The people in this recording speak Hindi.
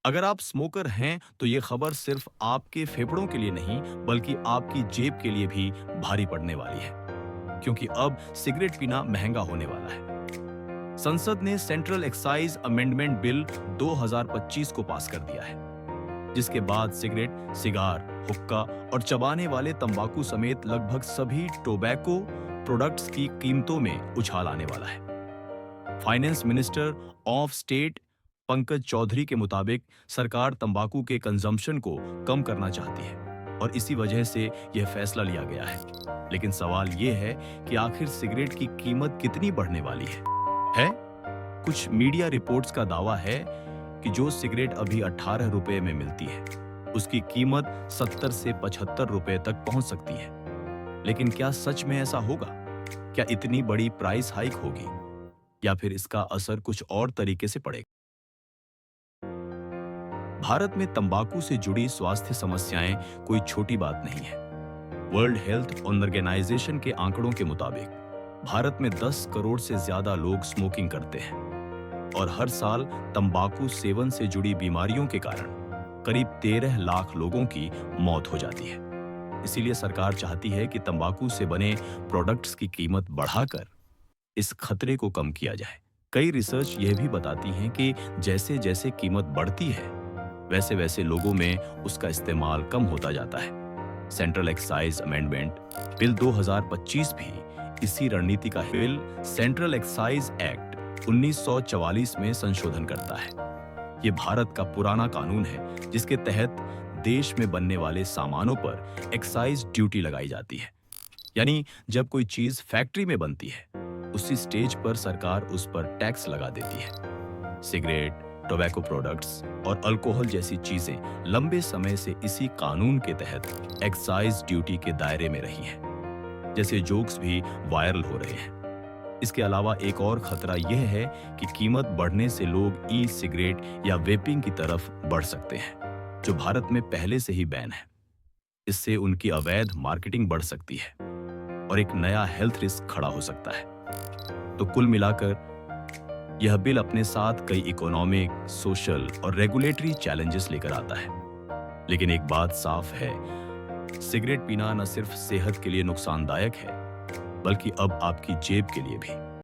अगर आप स्मोकर हैं तो ये खबर सिर्फ आपके फेफड़ों के लिए नहीं बल्कि आपकी जेब के लिए भी भारी पड़ने वाली है, क्योंकि अब सिगरेट पीना महंगा होने वाला है। संसद ने सेंट्रल एक्साइज अमेंडमेंट बिल 2025 को पास कर दिया है, जिसके बाद सिगरेट, सिगार, हुक्का और चबाने वाले तंबाकू समेत लगभग सभी टोबैको प्रोडक्ट्स की कीमतों में उछाल आने वाला है। Finance minister of state Pankaj Chaudhary के मुताबिक सरकार तंबाकू के कंजम्पशन को कम करना चाहती है और इसी वजह से यह फैसला लिया गया है। लेकिन सवाल यह है कि आखिर सिगरेट की कीमत कितनी बढ़ने वाली है? कुछ मीडिया रिपोर्ट्स का दावा है कि जो सिगरेट अभी 18 रुपए में मिलती है, उसकी कीमत 70 से 75 रुपए तक पहुंच सकती है। लेकिन क्या सच में ऐसा होगा? क्या इतनी बड़ी प्राइस हाइक होगी या फिर इसका असर कुछ और तरीके से पड़ेगा? भारत में तंबाकू से जुड़ी स्वास्थ्य समस्याएं कोई छोटी बात नहीं है। वर्ल्ड हेल्थ ऑर्गेनाइजेशन के आंकड़ों के मुताबिक भारत में 10 करोड़ से ज्यादा लोग स्मोकिंग करते हैं और हर साल तंबाकू सेवन से जुड़ी बीमारियों के कारण करीब 13 लाख लोगों की मौत हो जाती है। इसीलिए सरकार चाहती है कि तंबाकू से बने प्रोडक्ट्स की कीमत बढ़ाकर इस खतरे को कम किया जाए। कई रिसर्च यह भी बताती हैं कि जैसे जैसे कीमत बढ़ती है, वैसे वैसे लोगों में उसका इस्तेमाल कम होता जाता है। सेंट्रल एक्साइज अमेंडमेंट बिल 2025 भी इसी रणनीति का बिल सेंट्रल एक्साइज एक्ट 1944 में संशोधन करता है। ये भारत का पुराना कानून है जिसके तहत देश में बनने वाले सामानों पर एक्साइज ड्यूटी लगाई जाती है। यानी जब कोई चीज फैक्ट्री में बनती है, उसी स्टेज पर सरकार उस पर टैक्स लगा देती है। सिगरेट, टोबैको प्रोडक्ट्स और अल्कोहल जैसी चीजें लंबे समय से इसी कानून के तहत एक्साइज ड्यूटी के दायरे में रही हैं। जैसे जोक्स भी वायरल हो रहे हैं। इसके अलावा एक और खतरा यह है कि कीमत बढ़ने से लोग ई सिगरेट या वेपिंग की तरफ बढ़ सकते हैं, जो भारत में पहले से ही बैन है। इससे उनकी अवैध मार्केटिंग बढ़ सकती है और एक नया हेल्थ रिस्क खड़ा हो सकता है। तो कुल मिलाकर यह बिल अपने साथ कई इकोनॉमिक, सोशल और रेगुलेटरी चैलेंजेस लेकर आता है। लेकिन एक बात साफ है, सिगरेट पीना न सिर्फ सेहत के लिए नुकसानदायक है, बल्कि अब आपकी जेब के लिए भी।